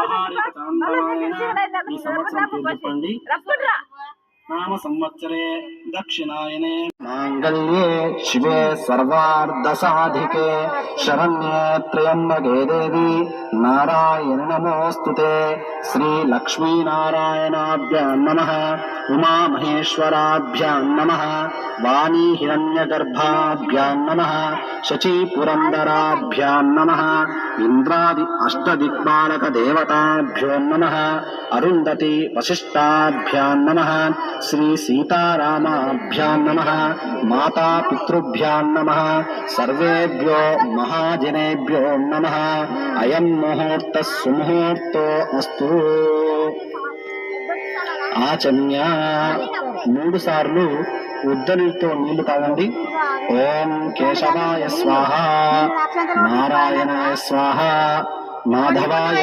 వ్యవహారిక చాంద్రమాయన ఈ సంవత్సరం పేరు చెప్పండి. నామ సంవత్సరే దక్షిణాయనే మాంగళ్యే శివే సర్వార్థ సాధికే శరణ్యే త్ర్యంబకే దేవి నారాయణ నమోస్తుతే. శ్రీ లక్ష్మీనారాయణాభ్యాం నమః, ఉమామహేశ్వరాభ్యాం నమః, వాణీ హిరణ్యగర్భాభ్యాం నమః, శచీపురందరాభ్యాం నమః, ఇంద్రాది అష్టదిక్పాలక దేవతాభ్యో నమః, అరుంధతి వశిష్టాభ్యాం నమః, శ్రీ సీతారామాభ్యాం నమః, మాతా పితృభ్యాం నమః, సర్వేభ్యో మహాజనేభ్యో నమః. అయం ముహూర్త సుముహూర్తో అస్తు. ఆచమ్య 3 సార్లు ఉద్దరితో నీళ్లు తాగండి. ఓం కేశవాయ స్వాహ, నారాయణాయ స్వాహ, మాధవాయ